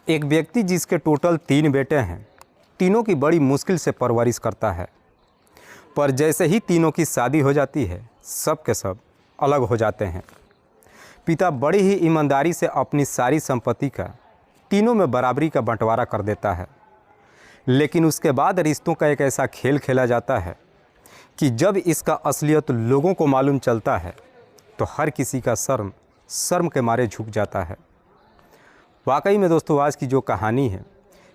एक व्यक्ति जिसके टोटल 3 बेटे हैं, तीनों की बड़ी मुश्किल से परवरिश करता है। पर जैसे ही तीनों की शादी हो जाती है, सब के सब अलग हो जाते हैं। पिता बड़ी ही ईमानदारी से अपनी सारी संपत्ति का तीनों में बराबरी का बंटवारा कर देता है। लेकिन उसके बाद रिश्तों का एक ऐसा खेल खेला जाता है कि जब इसका असलियत लोगों को मालूम चलता है तो हर किसी का शर्म के मारे झुक जाता है। वाकई में दोस्तों, आज की जो कहानी है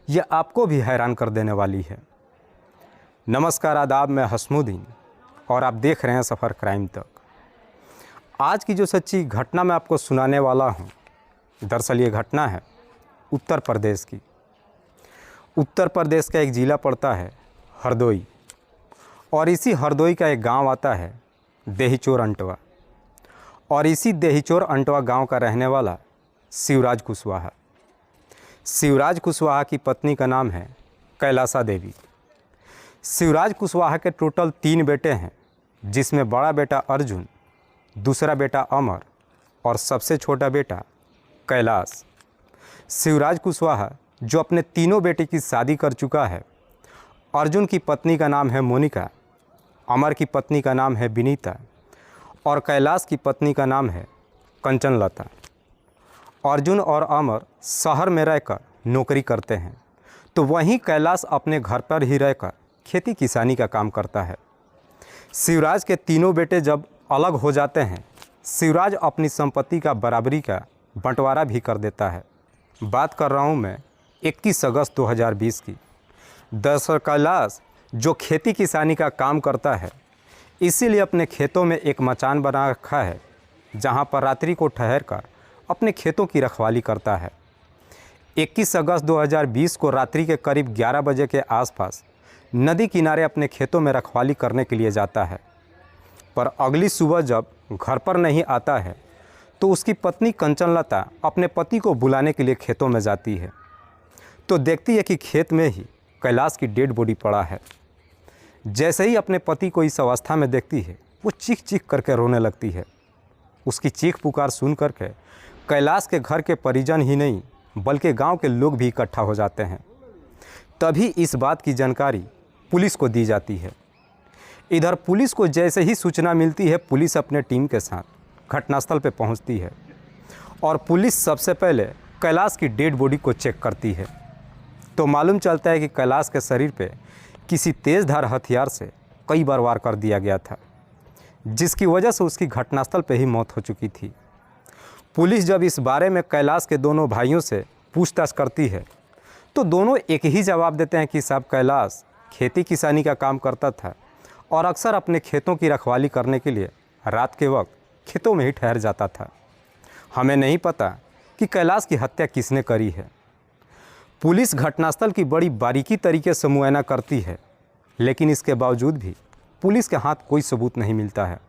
यह आपको भी हैरान कर देने वाली है। नमस्कार, आदाब, मैं हसमुद्दीन और आप देख रहे हैं सफ़र क्राइम तक। आज की जो सच्ची घटना मैं आपको सुनाने वाला हूं, दरअसल ये घटना है उत्तर प्रदेश की। उत्तर प्रदेश का एक ज़िला पड़ता है हरदोई, और इसी हरदोई का एक गांव आता है देहीचोर अंटवा, और इसी देहीचोर अंटवा गांव का रहने वाला शिवराज कुशवाहा। शिवराज कुशवाहा की पत्नी का नाम है कैलासा देवी। शिवराज कुशवाहा के टोटल 3 बेटे हैं, जिसमें बड़ा बेटा अर्जुन, दूसरा बेटा अमर और सबसे छोटा बेटा कैलाश। शिवराज कुशवाहा जो अपने तीनों बेटे की शादी कर चुका है। अर्जुन की पत्नी का नाम है मोनिका, अमर की पत्नी का नाम है विनीता और कैलाश की पत्नी का नाम है कंचनलता। अर्जुन और अमर शहर में रहकर नौकरी करते हैं, तो वहीं कैलाश अपने घर पर ही रहकर खेती किसानी का काम करता है। शिवराज के तीनों बेटे जब अलग हो जाते हैं, शिवराज अपनी संपत्ति का बराबरी का बंटवारा भी कर देता है। बात कर रहा हूँ मैं 21 अगस्त 2020 की। दरअसल कैलाश जो खेती किसानी का काम करता है, इसीलिए अपने खेतों में एक मचान बना रखा है, जहाँ पर रात्रि को ठहर कर अपने खेतों की रखवाली करता है। 21 अगस्त 2020 को रात्रि के करीब 11 बजे के आसपास नदी किनारे अपने खेतों में रखवाली करने के लिए जाता है। पर अगली सुबह जब घर पर नहीं आता है, तो उसकी पत्नी कंचनलता अपने पति को बुलाने के लिए खेतों में जाती है, तो देखती है कि खेत में ही कैलाश की डेड बॉडी पड़ा है। जैसे ही अपने पति को इस अवस्था में देखती है, वो चीख चीख करके रोने लगती है। उसकी चीख पुकार सुन करके कैलाश के घर के परिजन ही नहीं, बल्कि गांव के लोग भी इकट्ठा हो जाते हैं। तभी इस बात की जानकारी पुलिस को दी जाती है। इधर पुलिस को जैसे ही सूचना मिलती है, पुलिस अपने टीम के साथ घटनास्थल पर पहुंचती है और पुलिस सबसे पहले कैलाश की डेड बॉडी को चेक करती है। तो मालूम चलता है कि कैलाश के शरीर पे किसी तेज़धार हथियार से कई बार वार कर दिया गया था, जिसकी वजह से उसकी घटनास्थल पे ही मौत हो चुकी थी। पुलिस जब इस बारे में कैलाश के दोनों भाइयों से पूछताछ करती है, तो दोनों एक ही जवाब देते हैं कि साहब कैलाश खेती किसानी का काम करता था और अक्सर अपने खेतों की रखवाली करने के लिए रात के वक्त खेतों में ही ठहर जाता था। हमें नहीं पता कि कैलाश की हत्या किसने करी है। पुलिस घटनास्थल की बड़ी बारीकी तरीके से मुआयना करती है, लेकिन इसके बावजूद भी पुलिस के हाथ कोई सबूत नहीं मिलता है।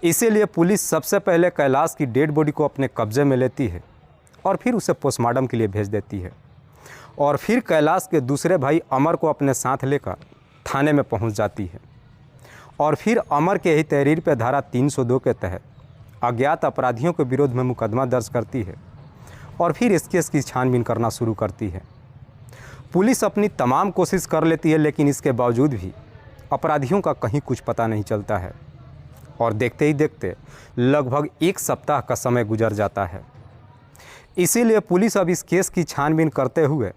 इसीलिए पुलिस सबसे पहले कैलाश की डेड बॉडी को अपने कब्जे में लेती है और फिर उसे पोस्टमार्टम के लिए भेज देती है, और फिर कैलाश के दूसरे भाई अमर को अपने साथ लेकर थाने में पहुंच जाती है, और फिर अमर के ही तहरीर पर धारा 302 के तहत अज्ञात अपराधियों के विरोध में मुकदमा दर्ज करती है और फिर इस केस की छानबीन करना शुरू करती है। पुलिस अपनी तमाम कोशिश कर लेती है, लेकिन इसके बावजूद भी अपराधियों का कहीं कुछ पता नहीं चलता है, और देखते ही देखते लगभग 1 सप्ताह का समय गुजर जाता है। इसीलिए पुलिस अब इस केस की छानबीन करते हुए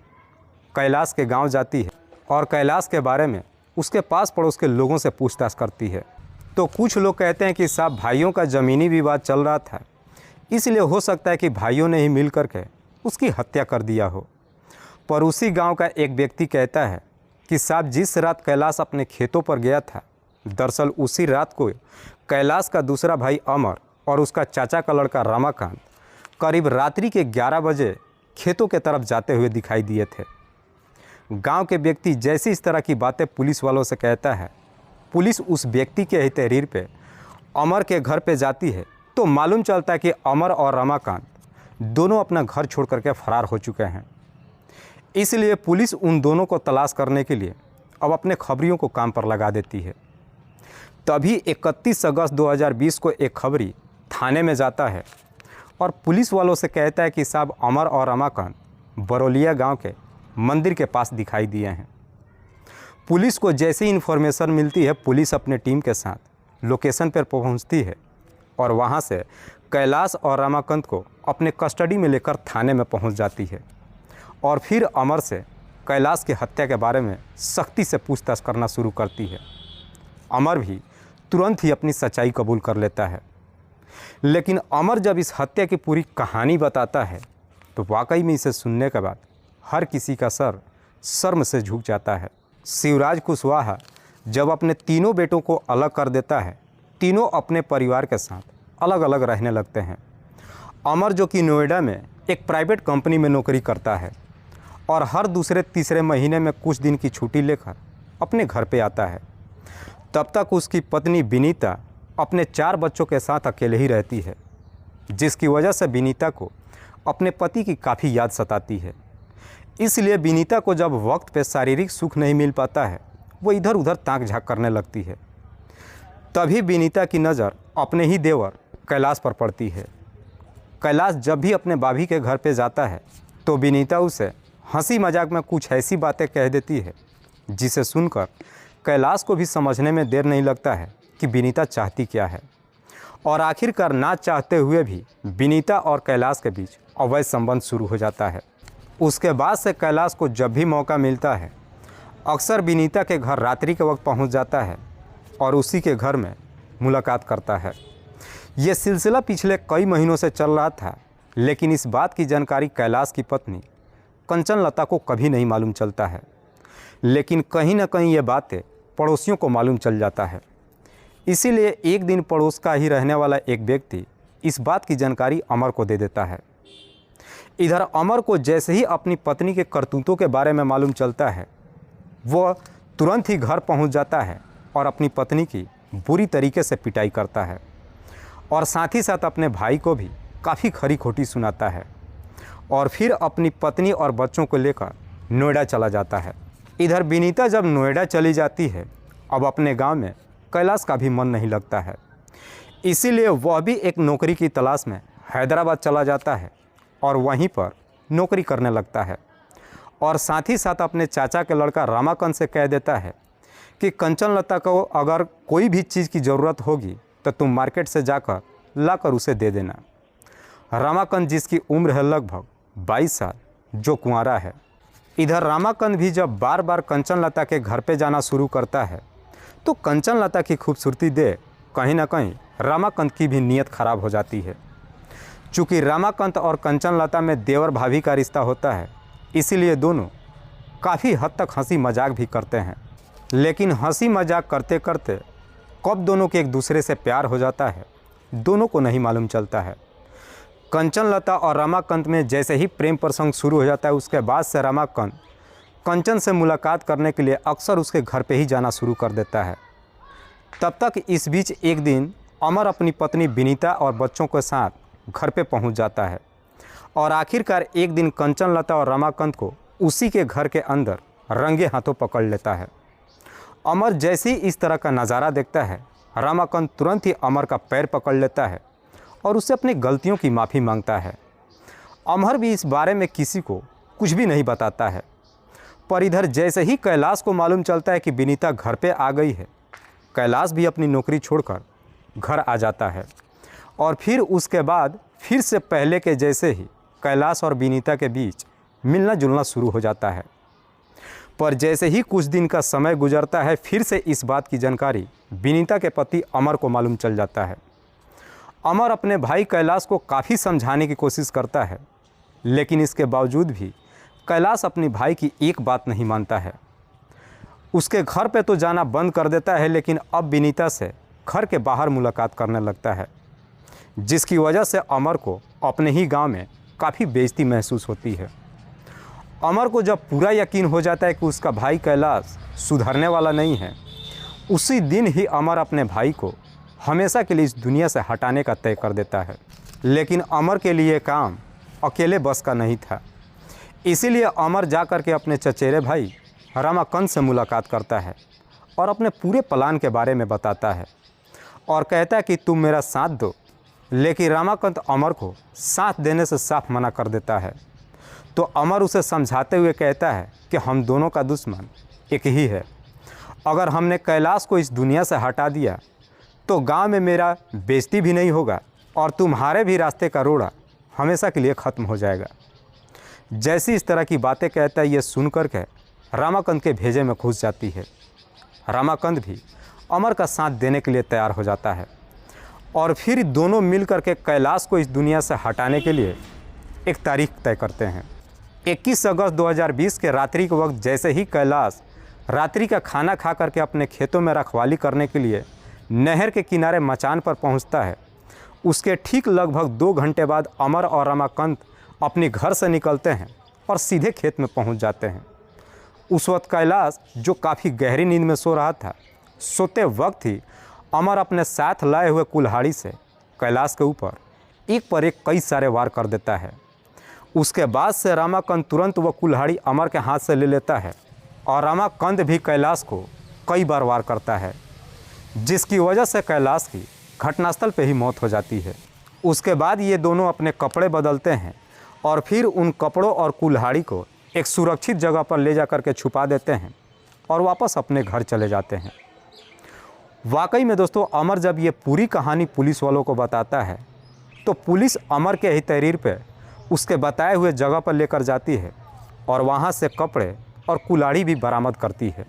कैलाश के गांव जाती है और कैलाश के बारे में उसके पास पड़ोस के लोगों से पूछताछ करती है। तो कुछ लोग कहते हैं कि साहब भाइयों का ज़मीनी विवाद चल रहा था, इसलिए हो सकता है कि भाइयों ने ही मिल करके उसकी हत्या कर दिया हो। पर उसी गांव का एक व्यक्ति कहता है कि साहब जिस रात कैलाश अपने खेतों पर गया था, दरअसल उसी रात को कैलाश का दूसरा भाई अमर और उसका चाचा का लड़का रमाकांत करीब रात्रि के 11 बजे खेतों के तरफ जाते हुए दिखाई दिए थे। गांव के व्यक्ति जैसी इस तरह की बातें पुलिस वालों से कहता है, पुलिस उस व्यक्ति के ही तहरीर पे अमर के घर पे जाती है, तो मालूम चलता है कि अमर और रमाकांत दोनों अपना घर छोड़ करके फरार हो चुके हैं। इसलिए पुलिस उन दोनों को तलाश करने के लिए अब अपने खबरियों को काम पर लगा देती है। तभी 31 अगस्त 2020 को एक खबरी थाने में जाता है और पुलिस वालों से कहता है कि साहब अमर और रमाकांत बरौलिया गांव के मंदिर के पास दिखाई दिए हैं। पुलिस को जैसे ही इन्फॉर्मेशन मिलती है, पुलिस अपने टीम के साथ लोकेशन पर पहुंचती है और वहां से कैलाश और रमाकांत को अपने कस्टडी में लेकर थाने में पहुंच जाती है और फिर अमर से कैलाश की हत्या के बारे में सख्ती से पूछताछ करना शुरू करती है। अमर भी तुरंत ही अपनी सच्चाई कबूल कर लेता है, लेकिन अमर जब इस हत्या की पूरी कहानी बताता है तो वाकई में इसे सुनने के बाद हर किसी का सर शर्म से झुक जाता है। शिवराज कुशवाहा जब अपने तीनों बेटों को अलग कर देता है, तीनों अपने परिवार के साथ अलग अलग रहने लगते हैं। अमर, जो कि नोएडा में एक प्राइवेट कंपनी में नौकरी करता है और हर दूसरे तीसरे महीने में कुछ दिन की छुट्टी लेकर अपने घर पे आता है, तब तक उसकी पत्नी विनीता अपने 4 बच्चों के साथ अकेले ही रहती है, जिसकी वजह से विनीता को अपने पति की काफ़ी याद सताती है। इसलिए विनीता को जब वक्त पे शारीरिक सुख नहीं मिल पाता है, वो इधर उधर ताक झाँक करने लगती है। तभी विनीता की नज़र अपने ही देवर कैलाश पर पड़ती है। कैलाश जब भी अपने भाभी के घर पे जाता है तो विनीता उसे हंसी मजाक में कुछ ऐसी बातें कह देती है जिसे सुनकर कैलाश को भी समझने में देर नहीं लगता है कि विनीता चाहती क्या है। और आखिरकार ना चाहते हुए भी विनीता और कैलाश के बीच अवैध संबंध शुरू हो जाता है। उसके बाद से कैलाश को जब भी मौका मिलता है अक्सर विनीता के घर रात्रि के वक्त पहुंच जाता है और उसी के घर में मुलाकात करता है। ये सिलसिला पिछले कई महीनों से चल रहा था, लेकिन इस बात की जानकारी कैलाश की पत्नी कंचन लता को कभी नहीं मालूम चलता है। लेकिन कहीं ना कहीं ये बातें पड़ोसियों को मालूम चल जाता है। इसीलिए एक दिन पड़ोस का ही रहने वाला एक व्यक्ति इस बात की जानकारी अमर को दे देता है। इधर अमर को जैसे ही अपनी पत्नी के करतूतों के बारे में मालूम चलता है, वह तुरंत ही घर पहुंच जाता है और अपनी पत्नी की बुरी तरीके से पिटाई करता है और साथ ही साथ अपने भाई को भी काफ़ी खरी खोटी सुनाता है और फिर अपनी पत्नी और बच्चों को लेकर नोएडा चला जाता है। इधर विनीता जब नोएडा चली जाती है, अब अपने गांव में कैलाश का भी मन नहीं लगता है। इसीलिए वह भी एक नौकरी की तलाश में हैदराबाद चला जाता है और वहीं पर नौकरी करने लगता है और साथ ही साथ अपने चाचा के लड़का रमाकांत से कह देता है कि कंचन लता को अगर कोई भी चीज़ की ज़रूरत होगी तो तुम मार्केट से जाकर लाकर उसे दे देना। रमाकांत, जिसकी उम्र है लगभग 22 साल, जो कुंवारा है। इधर रमाकांत भी जब बार बार कंचन लता के घर पे जाना शुरू करता है तो कंचन लता की खूबसूरती देख कहीं ना कहीं रमाकांत की भी नीयत खराब हो जाती है। चूँकि रमाकांत और कंचन लता में देवर भाभी का रिश्ता होता है, इसीलिए दोनों काफ़ी हद तक हंसी मजाक भी करते हैं। लेकिन हंसी मजाक करते करते कब दोनों के एक दूसरे से प्यार हो जाता है, दोनों को नहीं मालूम चलता है। कंचन लता और रमाकांत में जैसे ही प्रेम प्रसंग शुरू हो जाता है, उसके बाद से रमाकांत कंचन से मुलाकात करने के लिए अक्सर उसके घर पे ही जाना शुरू कर देता है। तब तक इस बीच एक दिन अमर अपनी पत्नी विनीता और बच्चों के साथ घर पे पहुंच जाता है और आखिरकार एक दिन कंचन लता और रमाकांत को उसी के घर के अंदर रंगे हाथों पकड़ लेता है। अमर जैसे ही इस तरह का नज़ारा देखता है, रमाकांत तुरंत ही अमर का पैर पकड़ लेता है और उससे अपनी गलतियों की माफ़ी मांगता है। अमर भी इस बारे में किसी को कुछ भी नहीं बताता है। पर इधर जैसे ही कैलाश को मालूम चलता है कि विनीता घर पे आ गई है, कैलाश भी अपनी नौकरी छोड़कर घर आ जाता है और फिर उसके बाद फिर से पहले के जैसे ही कैलाश और विनीता के बीच मिलना जुलना शुरू हो जाता है। पर जैसे ही कुछ दिन का समय गुजरता है, फिर से इस बात की जानकारी विनीता के पति अमर को मालूम चल जाता है। अमर अपने भाई कैलाश को काफ़ी समझाने की कोशिश करता है, लेकिन इसके बावजूद भी कैलाश अपने भाई की एक बात नहीं मानता है। उसके घर पे तो जाना बंद कर देता है, लेकिन अब विनीता से घर के बाहर मुलाकात करने लगता है, जिसकी वजह से अमर को अपने ही गांव में काफ़ी बेइज्जती महसूस होती है। अमर को जब पूरा यकीन हो जाता है कि उसका भाई कैलाश सुधरने वाला नहीं है, उसी दिन ही अमर अपने भाई को हमेशा के लिए इस दुनिया से हटाने का तय कर देता है। लेकिन अमर के लिए काम अकेले बस का नहीं था, इसीलिए अमर जाकर के अपने चचेरे भाई रमाकांत से मुलाकात करता है और अपने पूरे प्लान के बारे में बताता है और कहता है कि तुम मेरा साथ दो। लेकिन रमाकांत अमर को साथ देने से साफ मना कर देता है। तो अमर उसे समझाते हुए कहता है कि हम दोनों का दुश्मन एक ही है। अगर हमने कैलाश को इस दुनिया से हटा दिया तो गांव में मेरा बेइज्जती भी नहीं होगा और तुम्हारे भी रास्ते का रोड़ा हमेशा के लिए ख़त्म हो जाएगा। जैसी इस तरह की बातें कहता है, ये सुनकर के रामाकंद के भेजे में घुस जाती है। रामाकंद भी अमर का साथ देने के लिए तैयार हो जाता है और फिर दोनों मिलकर के कैलाश को इस दुनिया से हटाने के लिए एक तारीख तय करते हैं। 21 अगस्त 2020 के रात्रि के वक्त जैसे ही कैलाश रात्रि का खाना खा करके अपने खेतों में रखवाली करने के लिए नहर के किनारे मचान पर पहुंचता है, उसके ठीक लगभग 2 घंटे बाद अमर और रमाकांत अपने घर से निकलते हैं और सीधे खेत में पहुंच जाते हैं। उस वक्त कैलाश, जो काफ़ी गहरी नींद में सो रहा था, सोते वक्त ही अमर अपने साथ लाए हुए कुल्हाड़ी से कैलाश के ऊपर एक पर एक कई सारे वार कर देता है। उसके बाद से रामाकांत तुरंत वह कुल्हाड़ी अमर के हाथ से ले लेता है और रामाकांत भी कैलाश को कई बार वार करता है, जिसकी वजह से कैलाश की घटनास्थल पर ही मौत हो जाती है। उसके बाद ये दोनों अपने कपड़े बदलते हैं और फिर उन कपड़ों और कुल्हाड़ी को एक सुरक्षित जगह पर ले जा कर के छुपा देते हैं और वापस अपने घर चले जाते हैं। वाकई में दोस्तों, अमर जब ये पूरी कहानी पुलिस वालों को बताता है तो पुलिस अमर के ही तहरीर पे उसके बताए हुए जगह पर लेकर जाती है और वहाँ से कपड़े और कुल्हाड़ी भी बरामद करती है।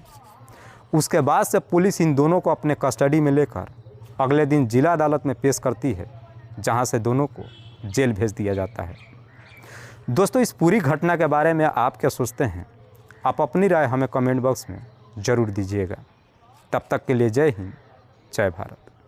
उसके बाद से पुलिस इन दोनों को अपने कस्टडी में लेकर अगले दिन जिला अदालत में पेश करती है, जहाँ से दोनों को जेल भेज दिया जाता है। दोस्तों, इस पूरी घटना के बारे में आप क्या सोचते हैं? आप अपनी राय हमें कमेंट बॉक्स में ज़रूर दीजिएगा। तब तक के लिए जय हिंद, जय भारत।